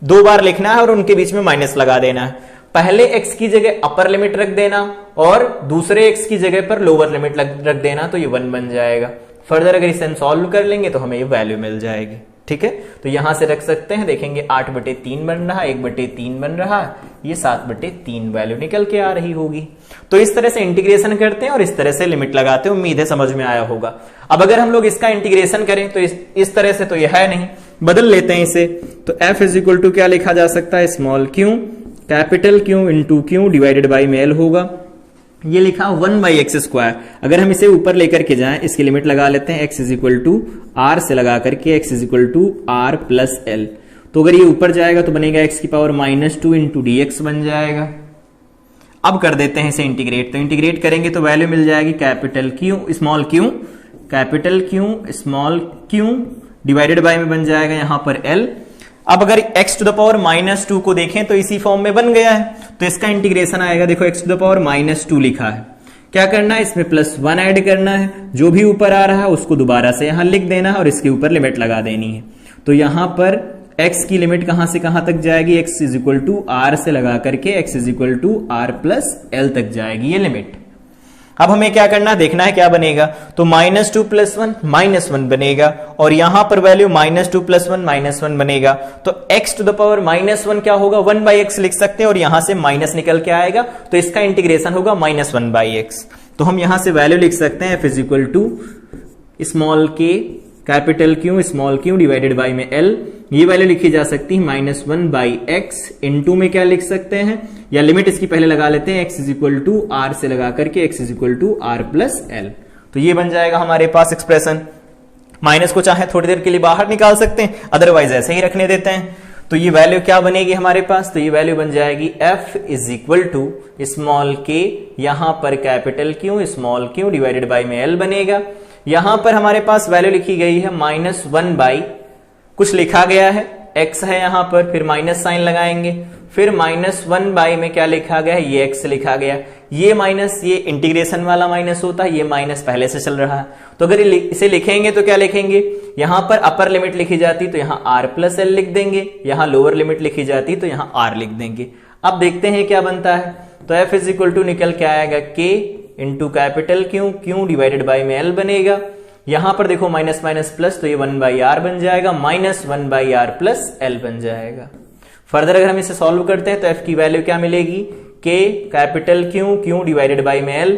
2 बार लिखना है और उनके बीच में माइनस लगा देना है। पहले x की जगह अपर लिमिट रख देना और दूसरे x की जगह पर लोअर लिमिट रख देना, तो ये 1 बन जाएगा। फर्दर अगर इसे हम सॉल्व कर लेंगे तो हमें ये वैल्यू मिल जाएगी। ठीक है, तो यहां से रख सकते हैं, देखेंगे 8/3 बन रहा, 1/3 बन रहा, ये 7/3 वैल्यू निकल के आ रही होगी। तो इस तरह से इंटीग्रेशन करते हैं और इस तरह से लिमिट लगाते हैं। उम्मीद है समझ में आया होगा। अब अगर हम लोग इसका इंटीग्रेशन करें तो इस तरह से तो यह है नहीं, बदल लेते हैं इसे। तो f इज इक्वल टू क्या लिखा जा सकता है, small q capital Q into Q divided by में l होगा। ये लिखा 1/x²। अगर हम इसे ऊपर लेकर के जाएं, इसकी लिमिट लगा लेते हैं, x is equal to r से लगा करके x is equal to r plus l। तो अगर ये ऊपर जाएगा तो बनेगा x की पावर -2 इंटू dx बन जाएगा। अब कर देते हैं इसे इंटीग्रेट। तो इंटीग्रेट करेंगे तो वैल्यू मिल जाएगी capital Q small q capital Q small q divided by में बन जाएगा यहां पर l। अब अगर x टू द पावर -2 को देखें तो इसी फॉर्म में बन गया है, तो इसका इंटीग्रेशन आएगा। देखो x टू द पावर -2 लिखा है, क्या करना है, इसमें +1 ऐड करना है, जो भी ऊपर आ रहा है उसको दोबारा से यहां लिख देना है और इसके ऊपर लिमिट लगा देनी है। तो यहां पर x की लिमिट कहां से कहां तक जाएगी, x is equal to r से लगा करके x is equal to r plus l तक जाएगी ये लिमिट। अब हमें क्या करना है, देखना है क्या बनेगा। तो -2 + 1 -1 बनेगा और यहां पर वैल्यू -2 + 1 -1 बनेगा। तो x टू द पावर -1 क्या होगा, 1/x लिख सकते हैं और यहां से माइनस निकल के आएगा, तो इसका इंटीग्रेशन होगा -1/x। तो हम यहां से वैल्यू लिख सकते हैं f is equal to small k capital Q small q divided by में l। ये वैल्यू लिखी जा सकती है -1/x इंटू में क्या लिख सकते हैं, या लिमिट इसकी पहले लगा लेते हैं, x is equal to r से लगा करके x is equal to r plus l। तो ये बन जाएगा हमारे पास एक्सप्रेशन। माइनस को चाहे थोड़ी देर के लिए बाहर निकाल सकते हैं, अदरवाइज ऐसे ही रखने देते हैं। तो ये वैल्यू क्या बनेगी हमारे पास, तो ये वैल्यू बन जाएगी f is equal to small k यहां पर capital Q small q divided by में l बनेगा। यहां पर हमारे पास वैल्यू लिखी गई है -1 कुछ लिखा गया है, x है यहां पर, फिर माइनस साइन लगाएंगे, फिर -1 में क्या लिखा गया है, ये x लिखा गया। ये माइनस, ये इंटीग्रेशन वाला माइनस होता है, ये माइनस पहले से चल रहा है। तो अगर इसे लिखेंगे तो क्या लिखेंगे, यहां पर अपर लिमिट लिखी जाती तो यहां r प्लस l लिख देंगे, यहां लोअर लिमिट लिखी जाती तो यहां r लिख देंगे। अब देखते हैं क्या बनता है। तो f इज इक्वल टू निकल के आएगा k into capital Q divided by में l बनेगा। यहां पर देखो माइनस माइनस प्लस, तो ये 1/r बन जाएगा, -1/r प्लस l बन जाएगा। फर्दर अगर हम इसे सॉल्व करते हैं तो f की वैल्यू क्या मिलेगी, k capital Q divided by में l,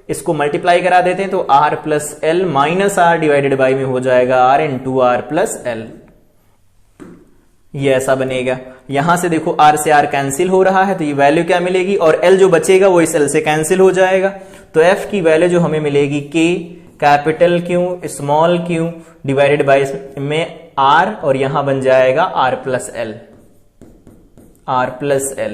इसको मल्टीप्लाई करा देते हैं तो r plus l minus r divided by में हो जाएगा r into r plus l। ये ऐसा बनेगा। यहां से देखो r से r कैंसिल हो रहा है, तो ये वैल्यू क्या मिलेगी, और l जो बचेगा वो इस l से कैंसिल हो जाएगा। तो f की वैल्यू जो हमें मिलेगी k capital Q small q divided by में r, और यहां बन जाएगा r प्लस l।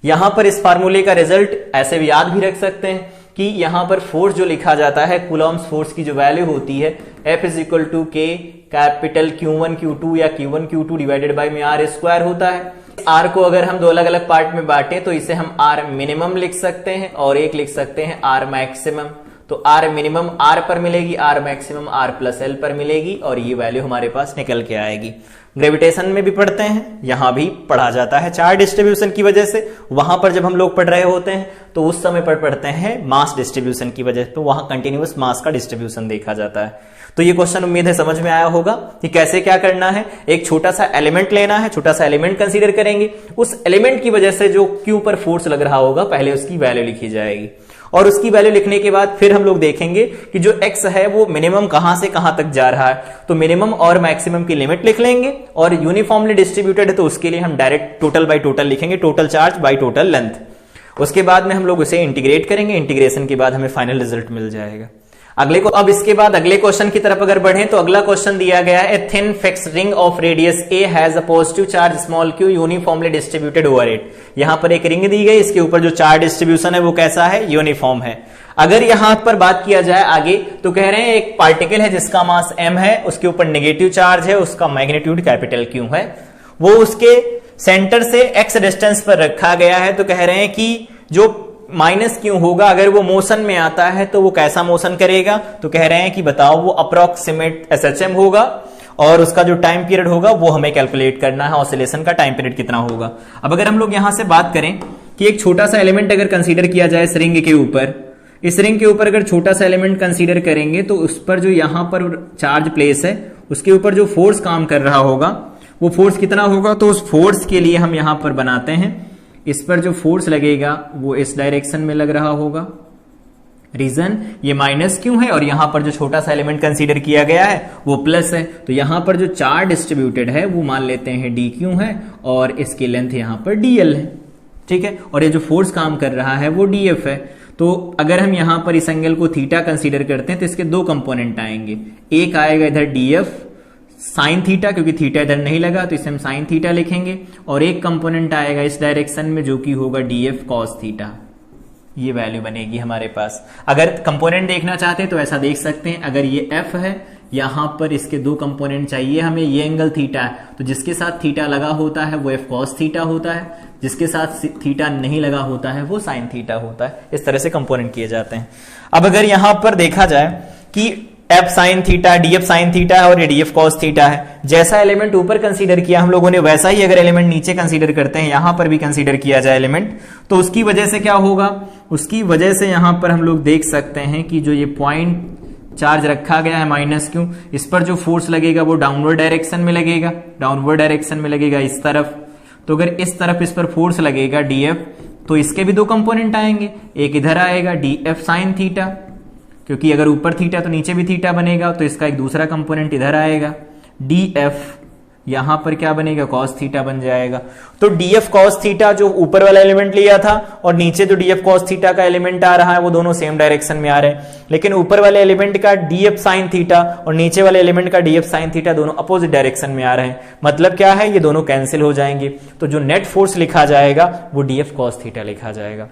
यहां पर इस फार्मूले का रिजल्ट ऐसे भी याद भी रख सकते हैं कि यहां पर फोर्स जो लिखा जाता है, कूलॉम्स फोर्स की जो वैल्यू होती है, F is equal to k capital Q1 Q2 या Q1 Q2 डिवाइडेड बाय में r स्क्वायर होता है। r को अगर हम दो अलग अलग पार्ट में बांटे तो इसे हम r मिनिमम लिख सकते हैं और एक लिख सकते हैं r मैक्सिमम। तो आर मिनिमम आर पर मिलेगी, R maximum R plus L पर मिलेगी और ये वैल्यू हमारे पास निकल के आएगी। ग्रेविटेशन में भी पढ़ते हैं, यहां भी पढ़ा जाता है चार्ज डिस्ट्रीब्यूशन की वजह से। वहां पर जब हम लोग पढ़ रहे होते हैं तो उस समय पर पढ़ते हैं मास डिस्ट्रीब्यूशन की वजह से, तो वहां कंटिन्यूअस मास का डिस्ट्रीब्यूशन देखा जाता है। तो ये क्वेश्चन उम्मीद है समझ में आया होगा कि कैसे क्या करना है। एक छोटा सा एलिमेंट लेना है, छोटा सा एलिमेंट कंसीडर करेंगे, उस एलिमेंट की वजह से जो क्यू पर फोर्स लग रहा होगा पहले उसकी वैल्यू लिखी जाएगी और उसकी वैल्यू लिखने के बाद फिर हम लोग देखेंगे कि जो x है वो मिनिमम कहां से कहां तक जा रहा है, तो मिनिमम और मैक्सिमम की लिमिट लिख लेंगे और यूनिफॉर्मली डिस्ट्रीब्यूटेड है तो उसके लिए हम डायरेक्ट टोटल बाय टोटल लिखेंगे, total charge by total length. उसके बाद में हम लोग उसे इंटीग्रेट करेंगे, इंटीग्रेशन के बाद हमें फाइनल रिजल्ट मिल जाएगा। अब इसके बाद अगले क्वेश्चन की तरफ अगर बढ़ें तो अगला क्वेश्चन दिया गया है, a thin fixed ring of radius A has a positive charge small q uniformly distributed over it. यहां पर एक रिंग दी गई, इसके ऊपर जो चार्ज डिस्ट्रीब्यूशन है वो कैसा है, यूनिफॉर्म है। अगर यहां पर बात किया जाए आगे तो कह रहे हैं एक पार्टिकल है जिसका मास m है, उसके ऊपर नेगेटिव चार्ज है, उसका मैग्नीट्यूड कैपिटल Q है, वो उसके सेंटर से x डिस्टेंस पर रखा गया है। तो कह रहे हैं कि जो माइनस क्यू होगा अगर वो मोशन में आता है तो वो कैसा मोशन करेगा, तो कह रहे हैं कि बताओ वो अप्रोक्सीमेट SHM होगा और उसका जो टाइम पीरियड होगा वो हमें कैलकुलेट करना है, ऑसिलेशन का टाइम पीरियड कितना होगा। अब अगर हम लोग यहां से बात करें कि एक छोटा सा एलिमेंट अगर कंसीडर किया जाए इस रिंग के ऊपर, इस रिंग के ऊपर अगर छोटा सा एलिमेंट कंसीडर करेंगे तो उस पर जो यहां पर चार्ज प्लेस है उसके ऊपर जो फोर्स काम कर रहा होगा वो फोर्स कितना होगा, तो उस फोर्स के लिए हम यहां पर बनाते हैं, इस पर जो फोर्स लगेगा वो इस डायरेक्शन में लग रहा होगा, रीजन ये माइनस क्यू है और यहां पर जो छोटा सा एलिमेंट कंसीडर किया गया है वो प्लस है। तो यहां पर जो चार्ज डिस्ट्रीब्यूटेड है वो मान लेते हैं डी क्यू है और इसकी लेंथ यहां पर डीएल है, ठीक है, और ये जो फोर्स काम कर रहा है वो डीएफ है। तो अगर हम यहां पर इस एंगल को थीटा कंसीडर करते हैं तो इसके दो कंपोनेंट आएंगे, एक आएगा इधर डीएफ साइन थीटा, क्योंकि थीटा इधर नहीं लगा तो इसे हम साइन थीटा लिखेंगे, और एक कंपोनेंट आएगा इस डायरेक्शन में जो कि होगा डीएफ कॉस थीटा। ये वैल्यू बनेगी हमारे पास। अगर कंपोनेंट देखना चाहते हैं तो ऐसा देख सकते हैं, अगर ये एफ है यहां पर इसके दो कंपोनेंट चाहिए हमें, ये एंगल थीटा है तो जिसके साथ थीटा लगा होता है वो एफ कॉस थीटा होता है, जिसके साथ थीटा नहीं लगा होता है वो साइन थीटा होता है। इस तरह से कंपोनेंट किए जाते हैं। अब अगर यहां पर देखा जाए कि F sine theta D F sine theta है और ये डी एफ कॉस थीटा है, जैसा एलिमेंट ऊपर कंसीडर किया हम लोगों ने वैसा ही अगर एलिमेंट नीचे कंसीडर करते हैं, यहां पर भी कंसीडर किया जाए एलिमेंट, तो उसकी वजह से क्या होगा, उसकी वजह से यहां पर हम लोग देख सकते हैं कि जो ये पॉइंट चार्ज रखा गया है माइनस क्यू, इस पर जो फोर्स लगेगा वो डाउनवर्ड डायरेक्शन में लगेगा, डाउनवर्ड डायरेक्शन में लगेगा इस तरफ। तो अगर इस तरफ इस पर फोर्स लगेगा डी एफ तो इसके भी दो कंपोनेंट आएंगे, एक इधर आएगा डी एफ साइन थीटा, क्योंकि अगर ऊपर थीटा तो नीचे भी थीटा बनेगा, तो इसका एक दूसरा कंपोनेंट इधर आएगा डी एफ, यहां पर क्या बनेगा कॉस थीटा बन जाएगा। तो डी एफ कॉस थीटा जो ऊपर वाला एलिमेंट लिया था और नीचे जो डी एफ कॉस थीटा का एलिमेंट आ रहा है वो दोनों सेम डायरेक्शन में आ रहे हैं, लेकिन ऊपर वाले एलिमेंट का डी एफ साइन थीटा और नीचे वाले एलिमेंट का डी एफ साइन थीटा दोनों अपोजिट डायरेक्शन में आ रहे हैं। मतलब क्या है, ये दोनों कैंसिल हो जाएंगे, तो जो नेट फोर्स लिखा जाएगा वो डी एफ कॉस थीटा लिखा जाएगा।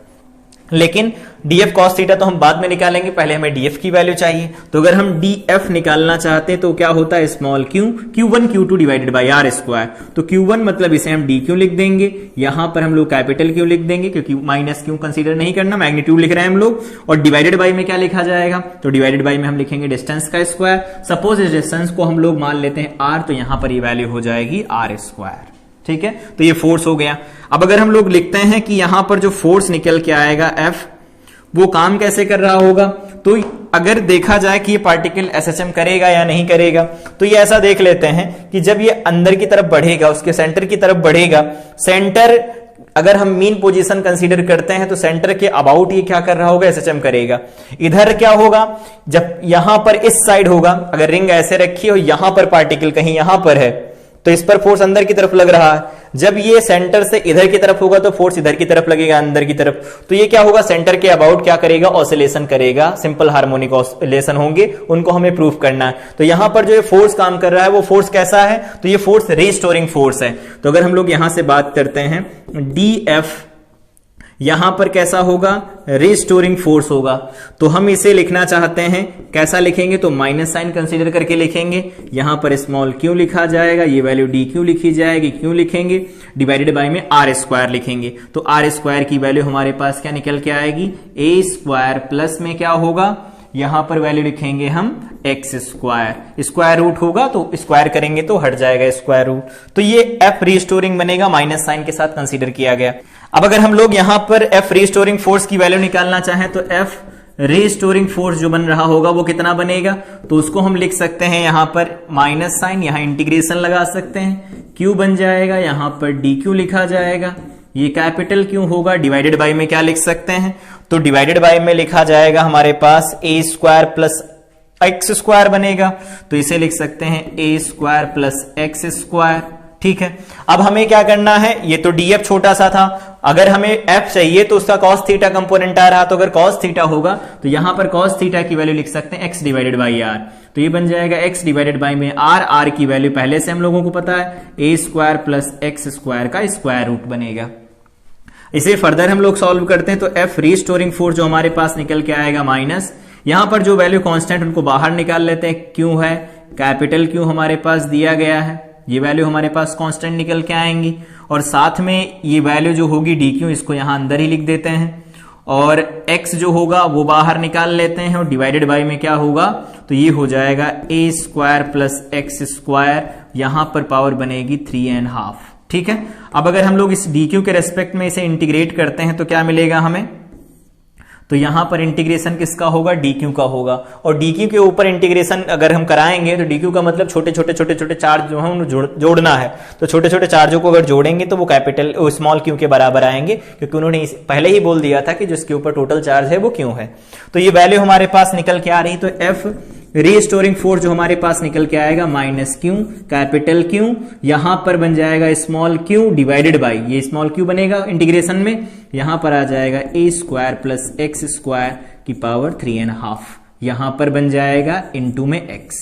लेकिन डीएफ कॉस थीटा तो हम बाद में निकालेंगे, पहले हमें डीएफ की वैल्यू चाहिए। तो अगर हम डीएफ निकालना चाहते हैं तो क्या होता है, small Q Q1 Q2 divided by R square. तो Q1 मतलब इसे हम डी क्यू लिख देंगे, यहां पर हम लोग कैपिटल क्यू लिख देंगे क्योंकि माइनस क्यू कंसीडर नहीं करना, मैग्नीट्यूड लिख रहे हैं हम लोग, और डिवाइडेड बाय में क्या लिखा जाएगा, तो डिवाइडेड बाय में हम लिखेंगे डिस्टेंस का स्क्वायर। सपोज इस डिस्टेंस को हम लोग मान लेते हैं आर, तो यहां पर ये वैल्यू हो जाएगी आर स्क्वायर, ठीक है। तो ये फोर्स हो गया। अब अगर हम लोग लिखते हैं कि यहां पर जो फोर्स निकल के आएगा एफ, वो काम कैसे कर रहा होगा, तो अगर देखा जाए कि ये पार्टिकल एसएचएम करेगा या नहीं करेगा, तो ये ऐसा देख लेते हैं कि जब ये अंदर की तरफ बढ़ेगा, उसके सेंटर की तरफ बढ़ेगा, सेंटर अगर हम मीन पोजीशन कंसीडर करते हैं तो सेंटर के अबाउट ये क्या कर रहा होगा, एसएचएम करेगा। इधर क्या होगा, जब यहां पर इस साइड होगा, अगर रिंग ऐसे रखी हो, यहां पर पार्टिकल कहीं यहां पर है तो इस पर फोर्स अंदर की तरफ लग रहा है। जब ये सेंटर से इधर की तरफ होगा तो फोर्स इधर की तरफ लगेगा, अंदर की तरफ। तो ये क्या होगा, सेंटर के अबाउट क्या करेगा, ऑसिलेशन करेगा, सिंपल हार्मोनिक ऑसिलेशन होंगे, उनको हमें प्रूफ करना है। तो यहां पर जो ये फोर्स काम कर रहा है वो फोर्स कैसा है, तो ये फोर्स रिस्टोरिंग फोर्स है। तो अगर हम लोग यहां से बात करते हैं डी एफ, यहां पर कैसा होगा, रिस्टोरिंग फोर्स होगा। तो हम इसे लिखना चाहते हैं, कैसा लिखेंगे, तो माइनस साइन कंसीडर करके लिखेंगे, यहां पर स्मॉल क्यू लिखा जाएगा, ये वैल्यू डी क्यू लिखी जाएगी, क्यू लिखेंगे, डिवाइडेड बाय में आर स्क्वायर लिखेंगे। तो आर स्क्वायर की वैल्यू हमारे पास क्या निकल के आएगी, ए स्क्वायर प्लस में क्या होगा, यहां पर वैल्यू लिखेंगे हम एक्स स्क्वायर, स्क्वायर रूट होगा तो स्क्वायर करेंगे तो हट जाएगा स्क्वायर रूट। तो ये एफ रीस्टोरिंग बनेगा, माइनस साइन के साथ कंसीडर किया गया। अब अगर हम लोग यहां पर एफ रीस्टोरिंग फोर्स की वैल्यू निकालना चाहें तो एफ रीस्टोरिंग फोर्स जो बन रहा होगा वो कितना बनेगा, तो उसको हम लिख सकते हैं यहां पर माइनस साइन, यहां इंटीग्रेशन लगा सकते हैं, क्यू बन जाएगा, यहां पर डी क्यू लिखा जाएगा, ये कैपिटल क्यू होगा, डिवाइडेड बाई में क्या लिख सकते हैं, तो डिवाइडेड बाई में लिखा जाएगा हमारे पास ए स्क्वायर प्लस एक्स स्क्वायर बनेगा, तो इसे लिख सकते हैं ए स्क्वायर प्लस एक्स स्क्वायर। ठीक है, अब हमें क्या करना है, ये तो डीएफ छोटा सा था, अगर हमें एफ चाहिए तो उसका कॉस थीटा कंपोनेंट आ रहा, तो अगर कॉस थीटा होगा तो यहां पर कॉस थीटा की वैल्यू लिख सकते हैं एक्स डिवाइडेड बाई आर, तो ये बन जाएगा एक्स डिवाइडेड बाई में आर की वैल्यू पहले से हम लोगों को पता है, ए स्क्वायर प्लस एक्स स्क्वायर का स्क्वायर रूट बनेगा। इसे फर्दर हम लोग सॉल्व करते हैं तो एफ रीस्टोरिंग फोर्स जो हमारे पास निकल के आएगा माइनस, यहां पर जो वैल्यू कांस्टेंट उनको बाहर निकाल लेते हैं, क्यू है, कैपिटल क्यू हमारे पास दिया गया है, ये वैल्यू हमारे पास कांस्टेंट निकल के आएंगी, और साथ में ये वैल्यू जो होगी डी क्यू, इसको यहां अंदर ही लिख देते हैं, और x जो होगा वो बाहर निकाल लेते हैं, और डिवाइडेड बाई में क्या होगा, तो ये हो जाएगा ए स्क्वायर प्लस एक्स स्क्वायर, यहां पर पावर बनेगी 3.5। ठीक है, अब अगर हम लोग इस डी क्यू के रेस्पेक्ट में इसे इंटीग्रेट करते हैं तो क्या मिलेगा हमें, तो यहां पर इंटीग्रेशन किसका होगा, डी क्यू का होगा, और डी क्यू के ऊपर इंटीग्रेशन अगर हम कराएंगे तो डी क्यू का मतलब छोटे छोटे चार्ज जो है जोड़ना है, तो छोटे छोटे चार्जों को अगर जोड़ेंगे तो वो कैपिटल स्मॉल क्यू के बराबर आएंगे, क्योंकि उन्होंने पहले ही बोल दिया था कि जिसके ऊपर टोटल चार्ज है वो क्यों है। तो ये वैल्यू हमारे पास निकल के आ रही, तो एफ रीस्टोरिंग फोर्स जो हमारे पास निकल के आएगा माइनस क्यू कैपिटल क्यू, यहां पर बन जाएगा स्मॉल क्यू डिवाइडेड बाई, ये स्मॉल क्यू बनेगा इंटीग्रेशन में, यहां पर आ जाएगा ए स्क्वायर प्लस एक्स स्क्वायर की पावर 3.5, यहां पर बन जाएगा इनटू में एक्स,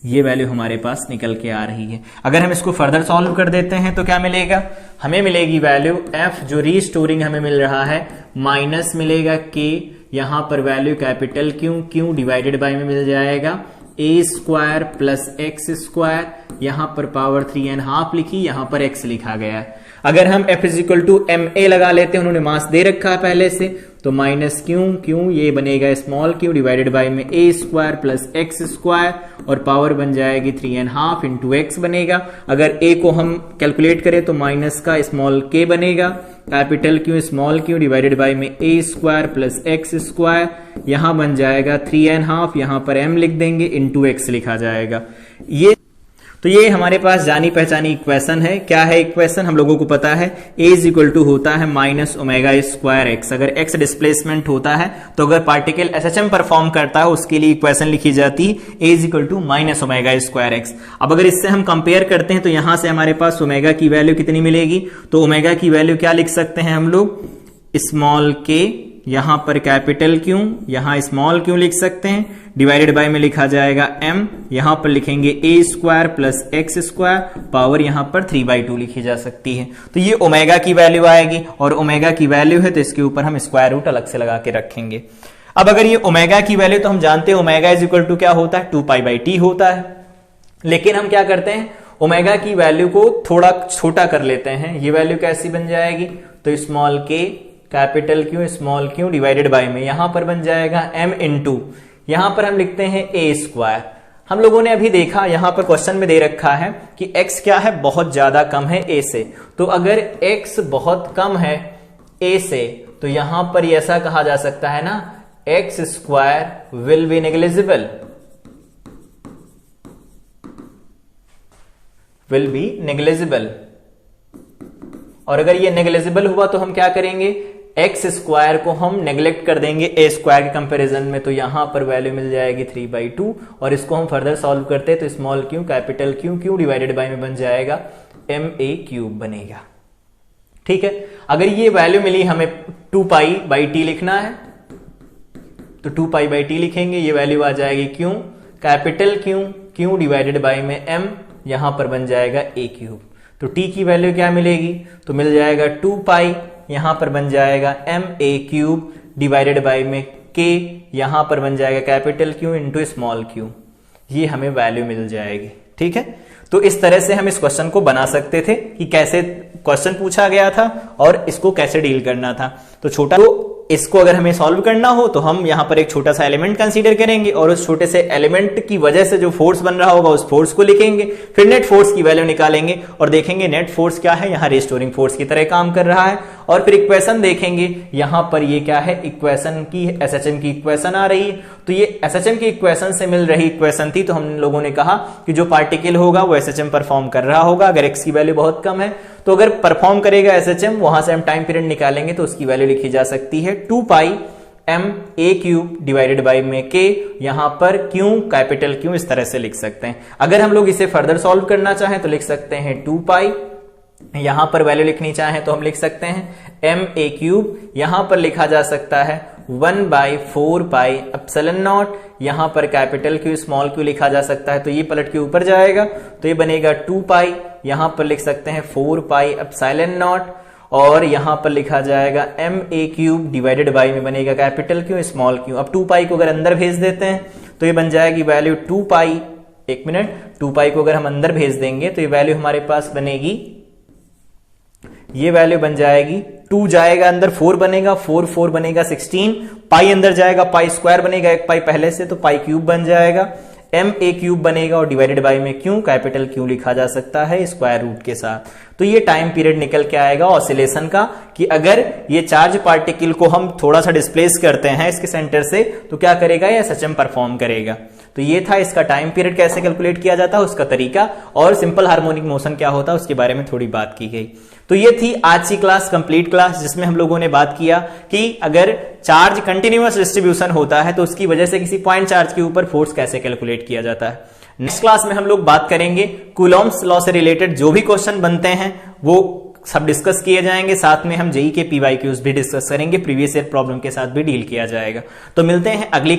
ये वैल्यू हमारे पास निकल के आ रही है। अगर हम इसको फर्दर सॉल्व कर देते हैं तो क्या मिलेगा, हमें मिलेगी वैल्यू एफ जो रीस्टोरिंग हमें मिल रहा है माइनस मिलेगा के, यहां पर value capital Q divided by में मिल जाएगा ए स्क्वायर प्लस एक्स स्क्वायर, यहां पर पावर 3.5 लिखी, यहां पर एक्स लिखा गया है। अगर हम F equal to M A लगा लेते हैं, उन्होंने मास दे रखा है पहले से, तो माइनस क्यू ये बनेगा स्मॉल क्यू डिवाइडेड बाय में ए स्क्वायर प्लस एक्स स्क्वायर, और पावर बन जाएगी 3.5 इंटू एक्स बनेगा। अगर ए को हम कैलकुलेट करें तो माइनस का स्मॉल के बनेगा, capital Q small Q divided by में ए स्क्वायर प्लस एक्स स्क्वायर, यहां बन जाएगा 3.5, यहां पर m लिख देंगे, इंटू एक्स लिखा जाएगा। ये हमारे पास जानी पहचानी इक्वेशन है। क्या है इक्वेशन, हम लोगों को पता है a इज इक्वल टू होता है माइनस ओमेगा स्क्वायर एक्स। अगर x डिस्प्लेसमेंट होता है तो अगर पार्टिकल SHM परफॉर्म करता है उसके लिए इक्वेशन लिखी जाती है a is equal to minus omega square X. अब अगर इससे हम कंपेयर करते हैं तो यहां से हमारे पास ओमेगा की वैल्यू कितनी मिलेगी, तो ओमेगा की वैल्यू क्या लिख सकते हैं हम लोग, स्मॉल के, यहां पर कैपिटल क्यू, यहां स्मॉल क्यू लिख सकते हैं, डिवाइडेड बाय में लिखा जाएगा m, यहां पर लिखेंगे a square plus x square, power यहां पर 3/2 लिखी जा सकती है। तो ये ओमेगा की वैल्यू आएगी, और ओमेगा की वैल्यू है तो इसके ऊपर हम स्क्वायर रूट अलग से लगा के रखेंगे। अब अगर ये ओमेगा की वैल्यू, तो हम जानते हैं ओमेगा इज इक्वल टू क्या होता है, 2π/t होता है, लेकिन हम क्या करते हैं ओमेगा की वैल्यू को थोड़ा छोटा कर लेते हैं। ये वैल्यू कैसी बन जाएगी, तो स्मॉल के capital Q small Q divided by में यहां पर बन जाएगा m इंटू, यहां पर हम लिखते हैं a स्क्वायर। हम लोगों ने अभी देखा यहां पर क्वेश्चन में दे रखा है कि x क्या है, बहुत ज्यादा कम है a से, तो अगर x बहुत कम है a से तो यहां पर ऐसा कहा जा सकता है ना, x square will be negligible, will be negligible. और अगर ये नेग्लिजिबल हुआ तो हम क्या करेंगे, एक्स स्क्वायर को हम नेग्लेक्ट कर देंगे ए स्क्वायर के कंपैरिजन में, तो यहां पर वैल्यू मिल जाएगी 3/2, और इसको हम फर्दर सॉल्व करते हैं तो small Q capital Q divided by में बन जाएगा ma³ बनेगा। ठीक है, अगर ये वैल्यू मिली हमें 2π/t लिखना है तो 2π/t लिखेंगे, ये वैल्यू आ जाएगी Q capital Q divided by में m, यहां पर बन जाएगा a³। तो t की वैल्यू क्या मिलेगी, तो मिल जाएगा 2π, यहां पर बन जाएगा ma³ डिवाइडेड बाय में k, यहां पर बन जाएगा capital Q into small Q, ये हमें वैल्यू मिल जाएगी। ठीक है, तो इस तरह से हम इस क्वेश्चन को बना सकते थे कि कैसे क्वेश्चन पूछा गया था और इसको कैसे डील करना था। तो छोटा, तो इसको अगर हमें सॉल्व करना हो तो हम यहां पर एक छोटा सा एलिमेंट कंसीडर करेंगे और उस छोटे से एलिमेंट की वजह से जो फोर्स बन रहा होगा उस फोर्स को लिखेंगे, फिर नेट फोर्स की वैल्यू निकालेंगे और देखेंगे नेट फोर्स क्या है, यहां रिस्टोरिंग फोर्स की तरह काम कर रहा है। और फिर इक्वेशन देखेंगे, यहां पर ये क्या है, इक्वेशन की एसएचएम की इक्वेशन आ रही है, तो ये एसएचएम की इक्वेशन से मिल रही इक्वेशन थी, तो हम लोगों ने कहा कि जो पार्टिकल होगा वो एसएचएम परफॉर्म कर रहा होगा अगर एक्स की वैल्यू बहुत कम है। तो अगर परफॉर्म करेगा एसएचएम, वहां से हम टाइम पीरियड निकालेंगे तो उसकी वैल्यू लिखी जा सकती है 2 pi M A cube divided by में के, यहां पर क्यू कैपिटल क्यू इस तरह से लिख सकते हैं। अगर हम लोग इसे फर्दर सॉल्व करना चाहें तो लिख सकते हैं 2 पाई, यहां पर वैल्यू लिखनी चाहें तो हम लिख सकते हैं एम ए क्यूब, यहां पर लिखा जा सकता है 1/4 पाई एप्सिलॉन नॉट, यहां पर कैपिटल क्यू स्मॉल क्यू लिखा जा सकता है, तो ये पलट के ऊपर जाएगा तो ये बनेगा 2 पाई, यहां पर लिख सकते हैं 4 पाई एप्सिलॉन नॉट, और यहां पर लिखा जाएगा M A cube divided by में बनेगा कैपिटल क्यू स्मॉल क्यू। अब 2 पाई को अगर अंदर भेज देते हैं तो ये बन जाएगी वैल्यू 2 पाई, 1 मिनट, 2 पाई को अगर हम अंदर भेज देंगे तो ये वैल्यू हमारे पास बनेगी, ये वैल्यू बन जाएगी 2 जाएगा अंदर 4 बनेगा, 4 बनेगा 16, पाई अंदर जाएगा पाई स्क्वायर बनेगा, 1 पाई पहले से तो पाई क्यूब बन जाएगा, एम ए क्यूब बनेगा और डिवाइडेड बाई में क्यू कैपिटल क्यू लिखा जा सकता है स्क्वायर रूट के साथ। तो ये टाइम पीरियड निकल के आएगा ऑसिलेशन का कि अगर ये चार्ज पार्टिकल को हम थोड़ा सा डिस्प्लेस करते हैं इसके सेंटर से तो क्या करेगा, ये एसएचएम परफॉर्म करेगा। तो ये था इसका टाइम पीरियड कैसे कैलकुलेट किया जाता है उसका तरीका, और सिंपल हार्मोनिक मोशन क्या होता है उसके बारे में थोड़ी बात की गई। तो ये थी आज की क्लास, कंप्लीट क्लास, जिसमें हम लोगों ने बात किया कि अगर चार्ज कंटिन्यूअस डिस्ट्रीब्यूशन होता है तो उसकी वजह से किसी पॉइंट चार्ज के ऊपर फोर्स कैसे कैलकुलेट किया जाता है। नेक्स्ट क्लास में हम लोग बात करेंगे कूलॉम्स लॉ से रिलेटेड जो भी क्वेश्चन बनते हैं वो सब डिस्कस किए जाएंगे, साथ में हम जेई के पीवाईक्यूज भी डिस्कस करेंगे, प्रीवियस ईयर प्रॉब्लम के साथ भी डील किया जाएगा। तो मिलते हैं अगली